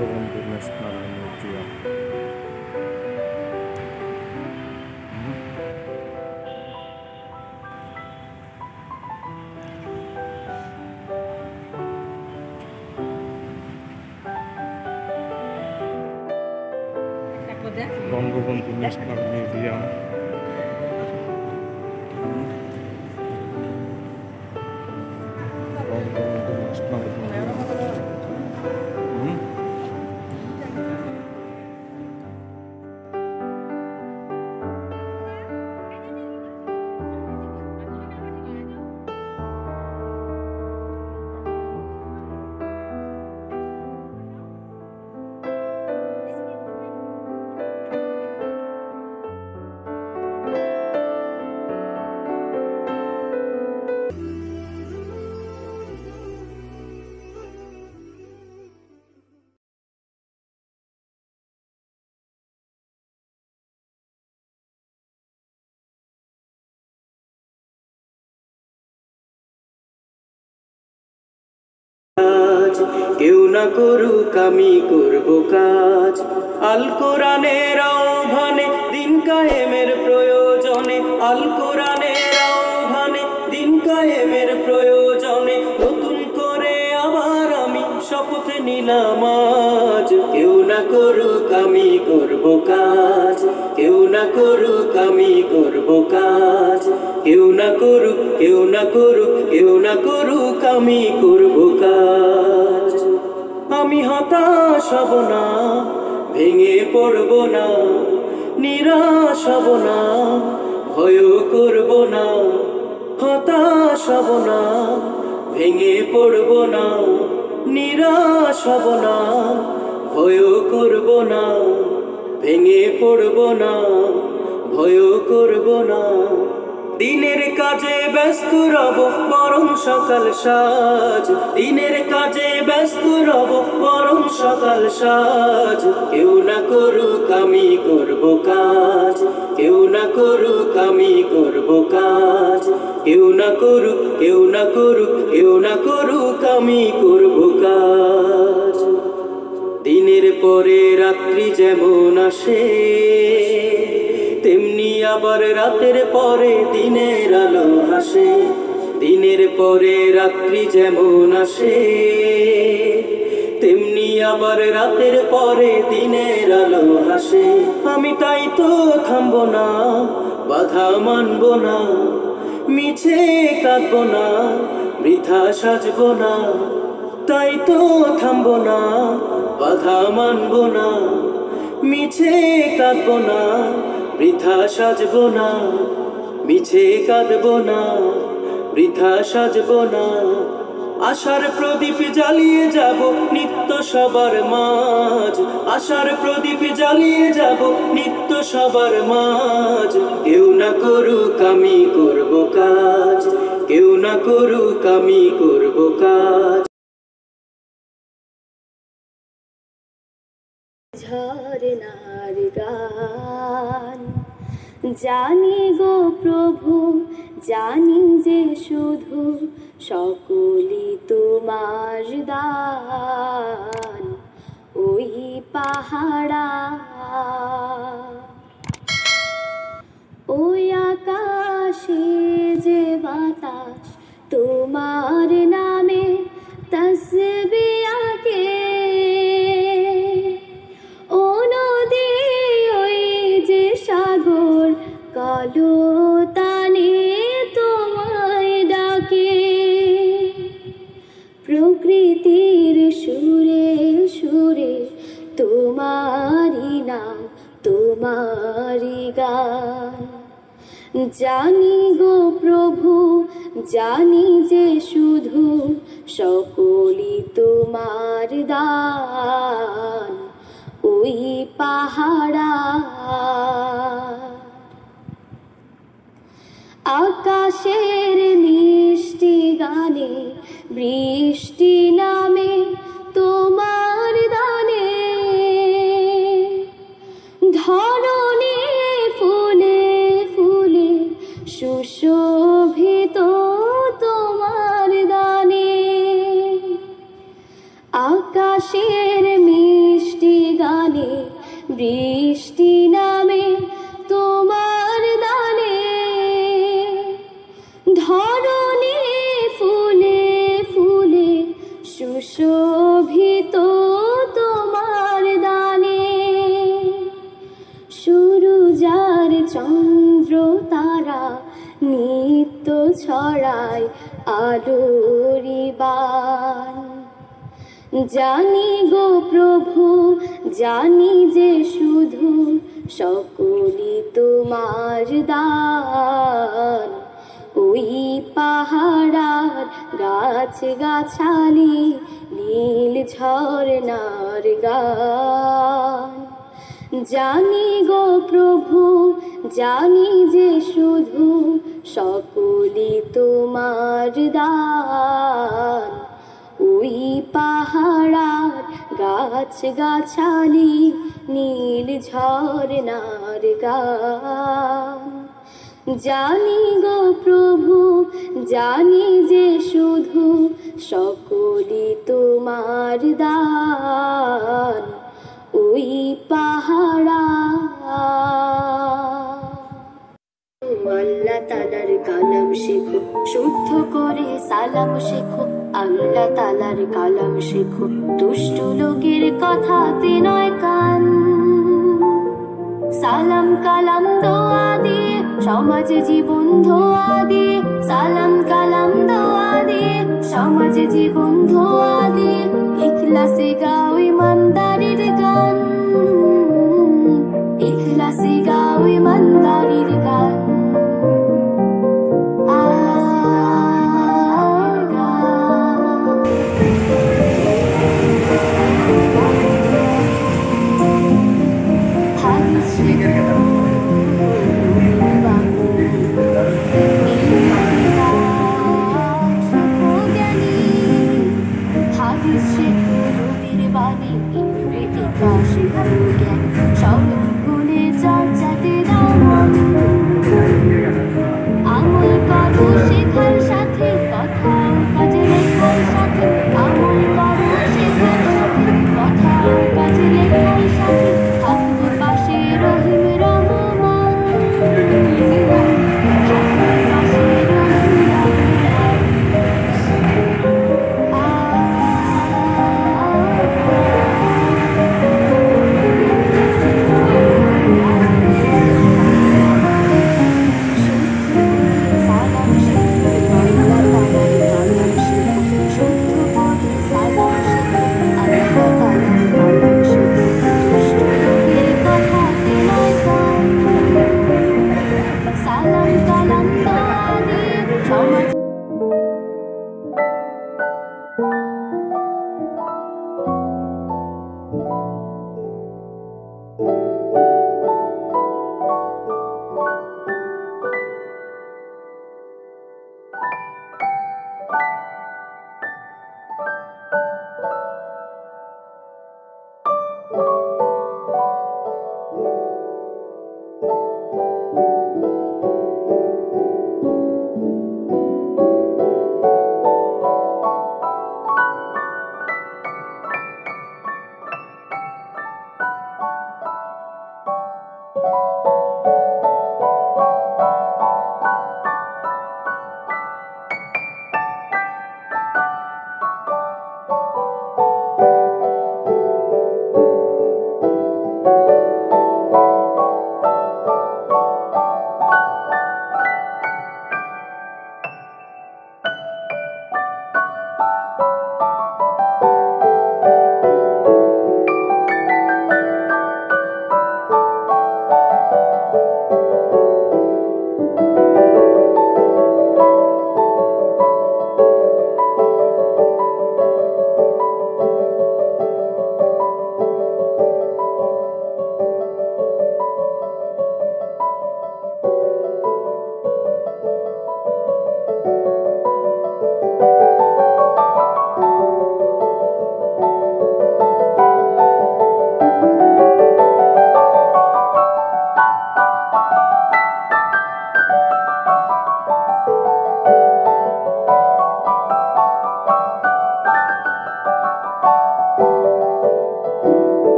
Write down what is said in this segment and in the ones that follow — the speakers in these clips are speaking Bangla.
Bangabandhu national museum. Bangabandhu national museum. Bangabandhu national museum. কেউ না করুক আমি করব কাজ, আল কোরআনের আহ্বানে দিন কায়েমের প্রয়োজনে, আল কোরআনের আহ্বানে দিন কায়েমের প্রয়োজনে নতুন করে আবার আমি শপথ নিলাম আজ। কেউ না করুক আমি করব কাজ, কেউ না করুক আমি করব কাজ, কেউ না করুক, কেউ না করুক, কেউ না করুক আমি করব কাজ। আমি হতাশ হব না, ভেঙে পড়ব না, নিরাশ হব না, ভয় করব না। হতাশ হব না, ভেঙে পড়ব না, নিরাশ হব না, ভয় করব না। ভেঙে পড়ব না, ভয় করব না। দিনের কাজে ব্যস্ত রব বরং সকাল সাজ, দিনের কাজে ব্যস্ত রব বরং সকাল সাজ। কেউ না করুক আমি করব কাজ, কেউ না করুক আমি করব কাজ, কেউ না করুক, কেউ না করুক, কেউ না করুক আমি করব কাজ। দিনের পরে রাত্রি যেমন আসে, তেমনি আবার রাতের পরে দিনের আলো হাসে। দিনের পরে রাত্রি যেমন আসে, তেমনি আবার রাতের পরে দিনের আলো হাসে। আমি তাই তো থামব না, বাধা মানব না, মিছে কাঁদব না, বৃথা সাজব না। তাই তো থামব না, বাধা মানব না, মিছে কাঁদব না, বৃথা সাজব না, মিছে কাঁদব না, বৃথা সাজব না। আশার প্রদীপ জ্বালিয়ে যাব নিত্য সবার মাঝ, আশার প্রদীপ জ্বালিয়ে যাব নিত্য সবার মাঝ। কেউ না করুক আমি করব কাজ, কেউ না করুক আমি করব কাজ। ঝরনার গান জানি গো প্রভু, জানি যে শুধু সকলি তোমার দান। ওই পাহাড়া ওই আকাশে যে বাতাস তোমার নামে তসবিহ আঁকে। ও নদী ওই যে সাগর কলতানে তোমায় ডাকে। প্রকৃতির সুরে সুরে তোমারি নাম, তোমারি গান। জানি গো প্রভু, জানি যে শুধু সকলি তোমার দান। ওই পাহাড়া আকাশের মিষ্টি গানে বৃষ্টি নামে তোমার দানে। ধরণী ফুলে ফুলে সুশোভিত তোমার দানে। আকাশের মিষ্টি মূল্যবান। জানি গো প্রভু, জানি যে শুধু সকলই তোমার দান। ওই পাহাড়ার গাছ গাছালি, নীল ঝরনার গান। জানি গো প্রভু, জানি যে শুধু সকলই তোমার দান। ওই পাহাড়ার গাছ গাছালি, নীল ঝরনার গান। জানি গো প্রভু, জানি যে শুধু সকলই তোমার দান। ওই পাহাড়া আল্লাহ তালার কালাম শেখো, শুদ্ধ করে সালাম শেখো। আল্লাহ তালার কালাম শেখো, দুষ্ট লোকের কথাতে নয় কান। সালাম কালাম দোয়া দিয়ে সমাজ জীবন ধোয়া দিয়ে, সালাম কালাম দোয়া দিয়ে সমাজ জীবন ধোয়া দিয়ে। ইখলাসে গাও ইমানদারির গান, ইখলাসে গাও ইমানদারির গান। হাদিস শেখো নবীর বাণী,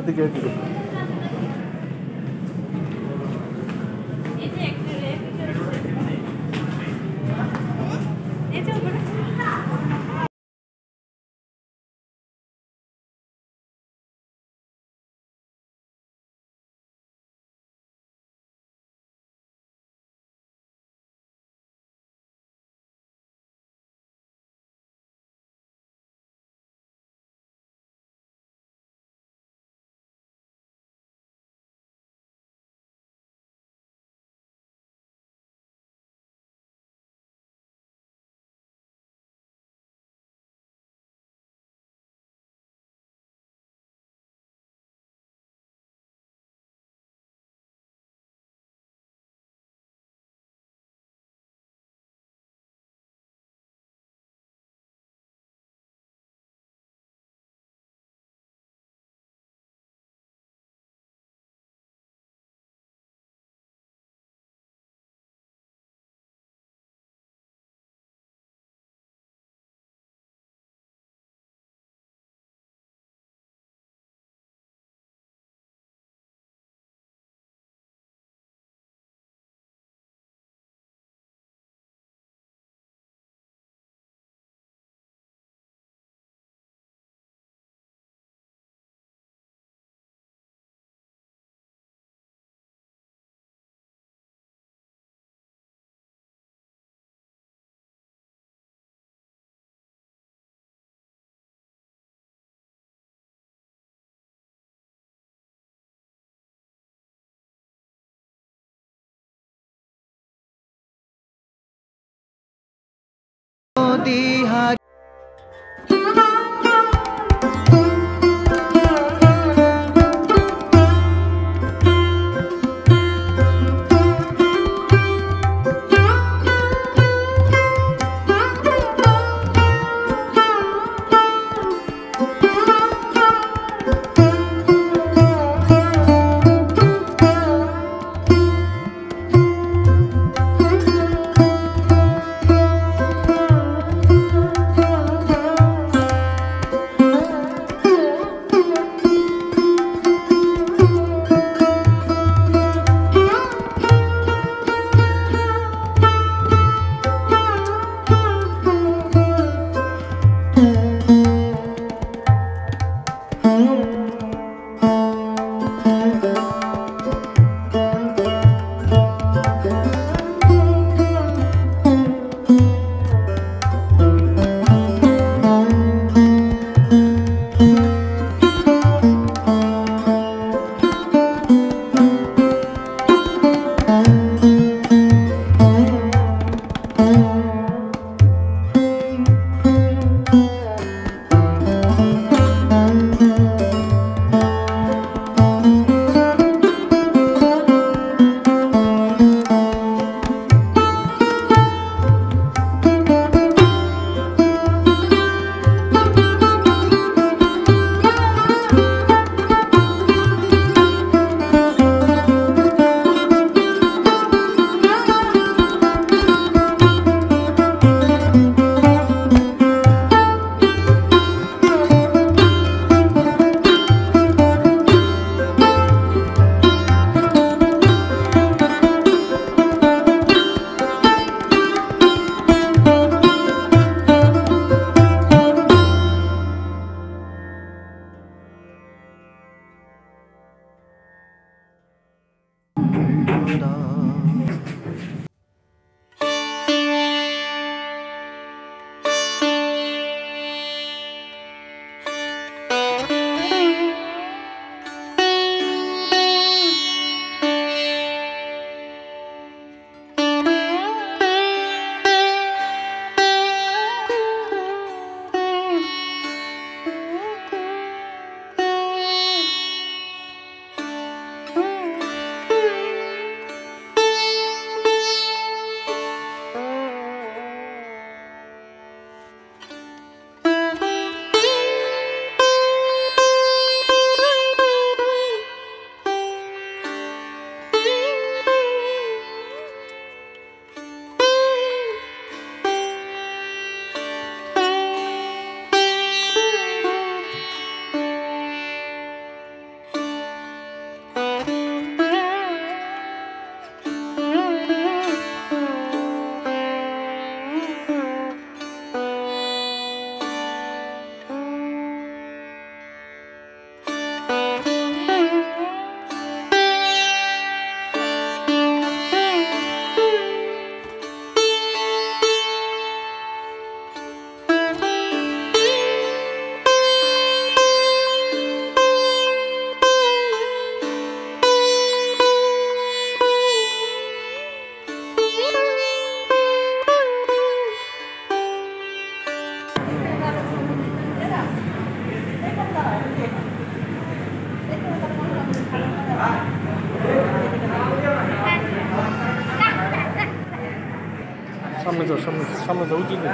এদিকে এদিকে সামনে যাও, সামনে যাও, উঁচু দিকে।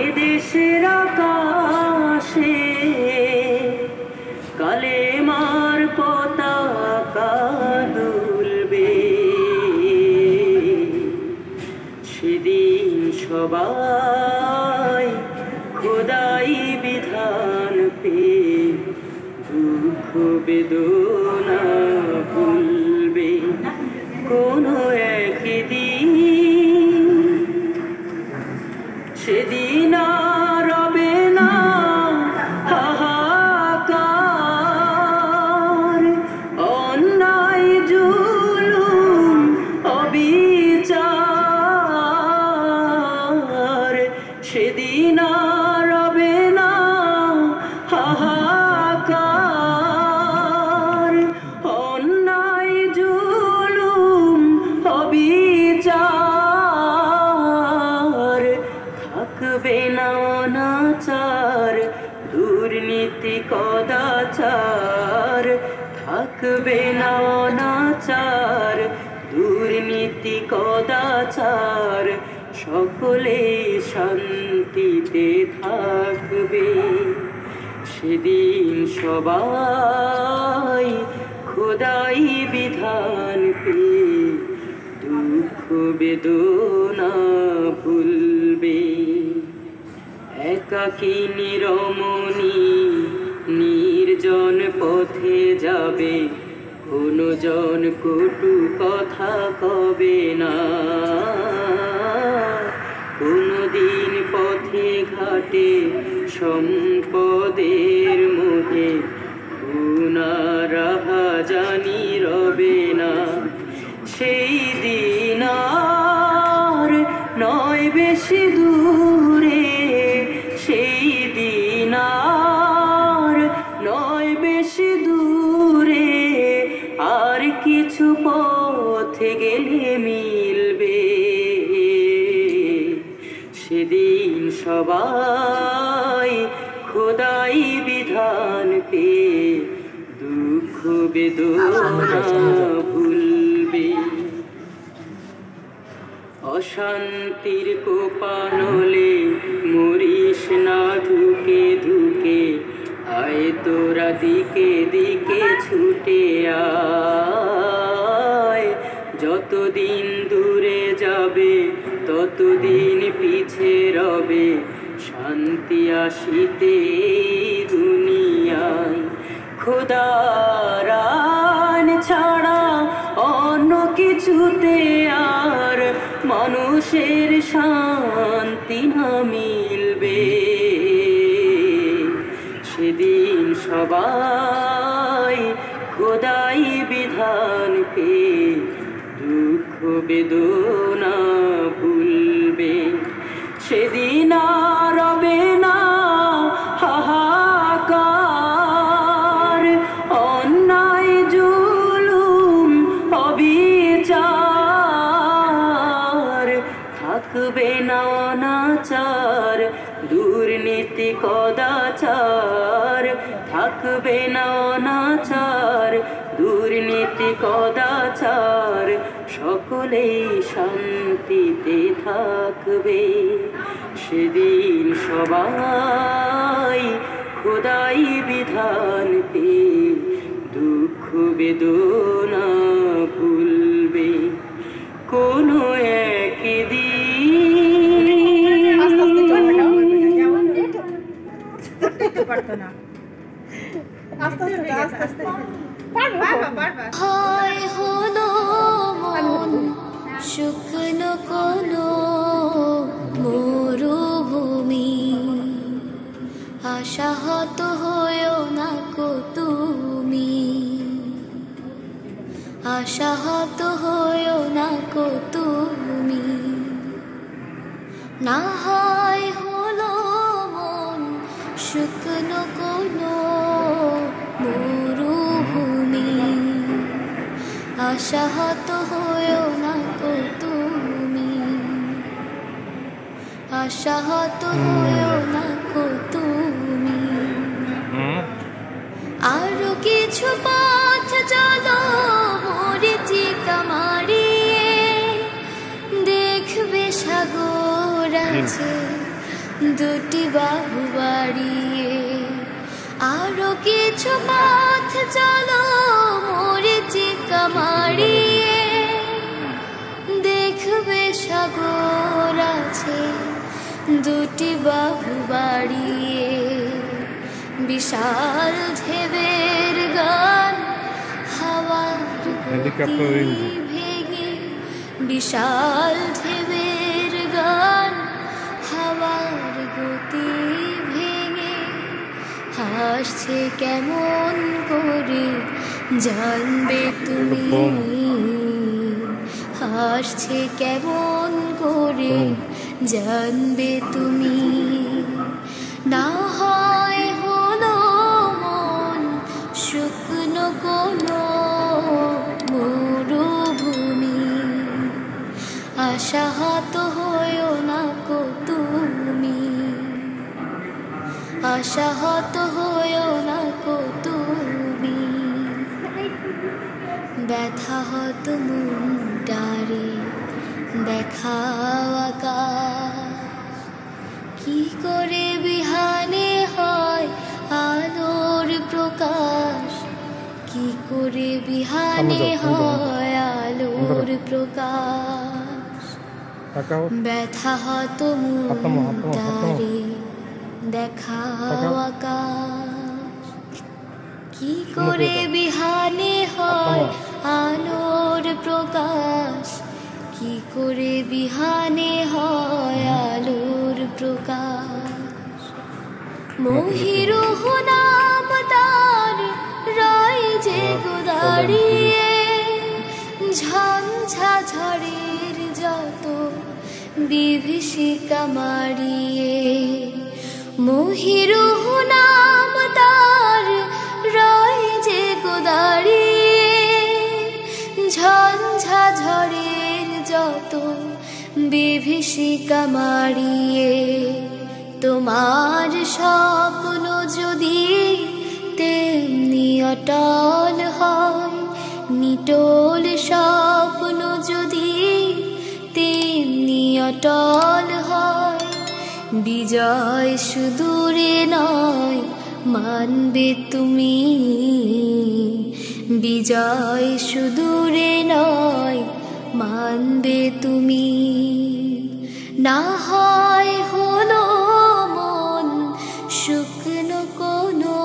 এদেশের আকাশে কালেমার পতাকা দুলবে, সেদিন সবাই খোদাই বিধান পেয়ে দুঃখ বেদনা ভুলবে। কোনো একদিন সেদিন আর রবে না হাহাকার, অন্যায় জুলুম অবিচার, সেদিন আর রবে না হাহাকার, অন্যায় জুলুম অবিচার, থাকবে না অনাচার দুর্নীতি কদাচার, থাকবে না অনাচার দুর্নীতি কদাচার, সকলে শান্তিতে থাকবে। সেদিন সবাই খোদাই বিধান পেয়ে দুঃখ বেদনা ভুলবে। একাকিনী রমণী নির্জন পথে যাবে, কোনো জন কটু কথা কবে না, কোনদিন পথে ঘাটে সম্পদের মোহে রাহা জানি রবে না। সেই দিন আর নয় বেশি দূরে, সেই দিন আর নয় বেশি দূরে, আর কিছু পথে গেলে মিলবে। সেদিন সবাই খোদাই বিধান পেয়ে দুঃখ বেদনা ভুলবে। অশান্তির কোপানলে মরিস না ধুকে ধুকে, আয় তোরা দিকে দিকে ছুটে আয়। যতদিন দূরে যাবে ততদিন পিছে রবে, শান্তি আসিতে দুনিয়ায়। খোদার আইন ছাড়া অন্য কিছুতে আর মানুষের শান্তি না মিলবে। সেদিন সবাই খোদাই বিধান পেয়ে দুঃখ বেদনা ভুলবে। সেদিন আর রবে না হাহাকার, অন্যায় জুলুম অবিচার, থাকবে না অনাচার দুর্নীতি কদাচার, থাকবে না অনাচার দুর্নীতি কদাচার, সকলেই শান্তিতে থাকবে। সেদিন সবাই খোদাই বিধান পেয়ে দুঃখ বেদনা ভুলবে। কোনো হয় হলো আশাহত হয়েও না কো তুমি, না হয় হলো মন শুকনো কোনো মরুভূমি। আশাহত হয়েও না কো তুমি, আশাহত হয়েও না কো তুমি। আরো কিছু পথ চলো মরীচিকা মারিয়ে, দেখবে সাগর আছে দুটি বাহু বাড়িয়ে। আরো কিছু পথ চলো মরীচিকা মারিয়ে, দেখবে সাগর আছে দুটি বাহু বাড়িয়ে। বিশাল ঢেউয়ের গান হাওয়ার গতি ভেঙে, বিশাল ঢেউয়ের গান হাওয়ার গতি ভেঙে। হাসছে কেমন করে জানবে তুমি, হাসছে কেমন করে জানবে তুমি। না হয় হলো মন শুকনো কোনো মরুভূমি। আশাহত হয়েও না কো তুমি, আশাহত হয়েও না কো তুমি। ব্যথা হত মুন্ডারে দেখাও আকাশ, কি করে বিহানে হয় আলোর প্রকাশ, কি করে বিহানে হয় আলোর প্রকাশ। ব্যথা হত মুন্ডারে দেখাও আকাশ, কি করে বিহানে হয় আলোর প্রকাশ, কি করে বিহানে হয় আলোর প্রকাশ। মহিরুহ নাম তার রয় যে গোদাড়িয়ে, ঝঞ্ঝা ঝড়ের যত বিভীষিকা মারিয়ে। মহিরুহ নাম তার রয় যে গোদাড়িয়ে, ঝঞ্ঝা ঝড়ের যত বিভীষিকা মারিয়ে। তোমার স্বপ্ন যদি তেমনি অটল হয়, নিটোল স্বপ্ন যদি তেমনি অটল হয়। বিজয় সুদূরে নয় মানবে তুমি, বিজয় সুদূরে নয় মানবে তুমি। না হয় হলো মন শুকনো কোনো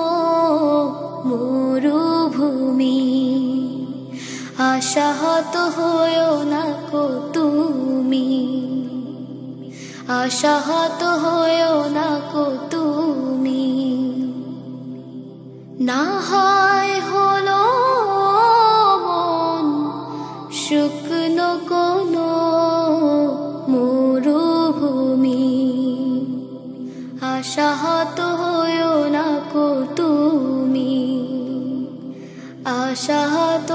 মরুভূমি। আশাহত হয়েও না কো তুমি, আশাহত হয়েও না কো তুমি। না হয় হলো মন শুকনো কোনো মরুভূমি। আশাহত হয়েও না কো তুমি, আশাহত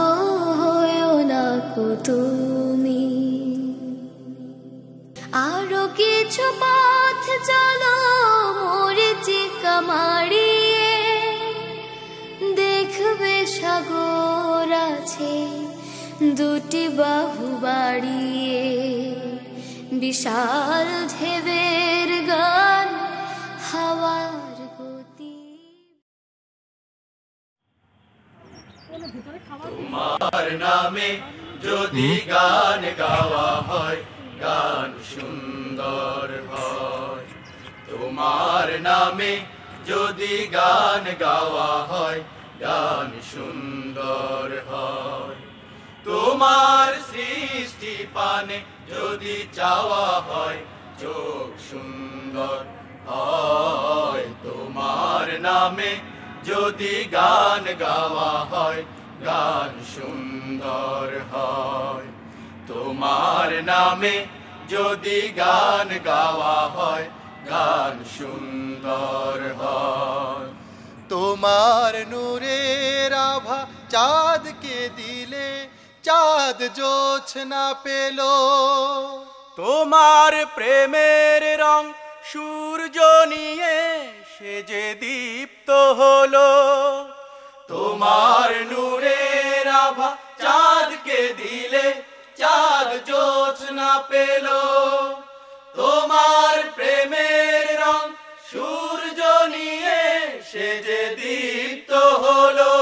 হয়েও না কো তুমি। আরো কিছু পথ চলো মরীচিকা মারিয়ে, দেখবে সাগর আছে দুটি বাহু বাড়িয়ে। বিশাল ঢেউয়ের গান হাওয়ার গতি। তোমার নামে যদি গান গাওয়া হয়, গান সুন্দর হয়। তোমার নামে যদি গান গাওয়া হয়, গান সুন্দর হয়। তোমার সৃষ্টি পানে যদি চাওয়া হয়, চোখ সুন্দর হয়। তোমার নামে যদি গান গাওয়া হয়, গান সুন্দর হয়। তোমার নামে যদি গান গাওয়া হয়, গান সুন্দর হয়। তোমার নূরের আভা চাঁদকে দিলে, চাঁদ জোছনা পেল। তোমার প্রেমের রং সূর্য নিয়ে সে যে দীপ্ত হলো। তোমার নূরের আভা চাঁদকে দিলে, চাঁদ জোছনা পেল। তোমার প্রেমের রং সূর্য নিয়ে সে যে দীপ্ত হলো।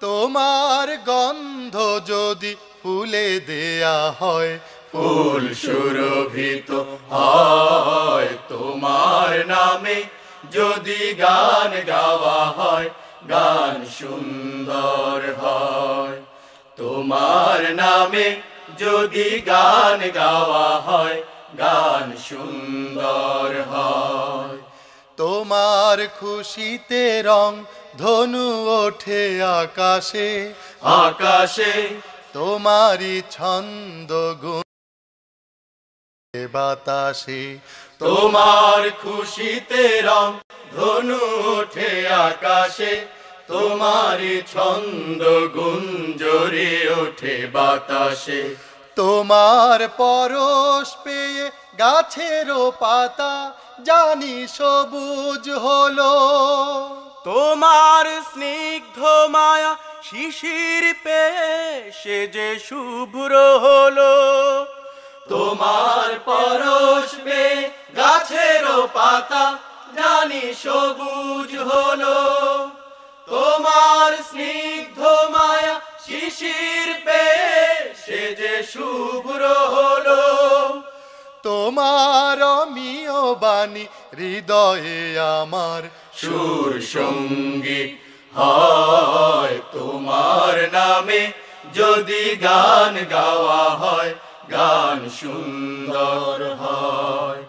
তোমার গন্ধ যদি ফুলে দেয়া হয়, ফুল সুরভিত হয়। তোমার নামে যদি গান গাওয়া হয়, গান সুন্দর হয়। তোমার নামে যদি গান গাওয়া হয়, গান সুন্দর হয়। তোমার খুশিতে রং ধনু ওঠে আকাশে, আকাশে তোমারই ছন্দ গুণ বাতাসে। তোমার খুশিতে রং ধনু ওঠে আকাশে, তোমারই ছন্দ গুঞ্জরে ওঠে বাতাসে। তোমার পরশ পেয়ে গাছেরও পাতা জানি সবুজ হলো। তোমার স্নিগ্ধ মায়া শিশির পেয়ে সে যে শুভ্র হলো। তোমার পরশ পেয়ে গাছেরও পাতা জানি সবুজ হলো। তোমার স্নিগ্ধ মায়া শিশির পেয়ে সে যে শুভ্র হলো। তোমার অমিয় বাণী হৃদয়ে আমার সুর সঙ্গী হয়। তোমার নামে যদি গান গাওয়া হয়, গান সুন্দর হয়।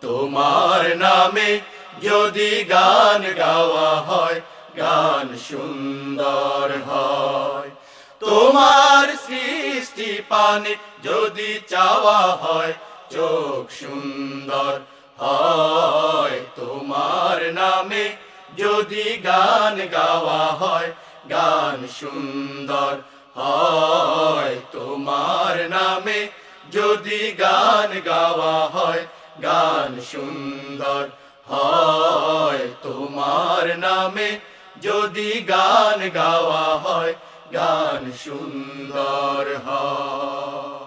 তোমার নামে যদি গান গাওয়া হয়, গান সুন্দর হয়। তোমার সৃষ্টি পানে যদি চাওয়া হয়, চোখ সুন্দর হয়। তোমার নামে যদি গান গাওয়া হয়, গান সুন্দর হয়। তোমার নামে যদি গান গাওয়া হয়, গান সুন্দর হয়। তোমার নামে যদি গান গাওয়া হয়, গান সুন্দর হয়।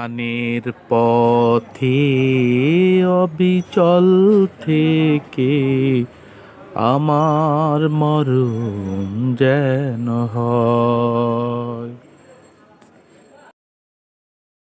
প্রাণের পথে অবিচল থেকে আমার মরণ যেন হয়।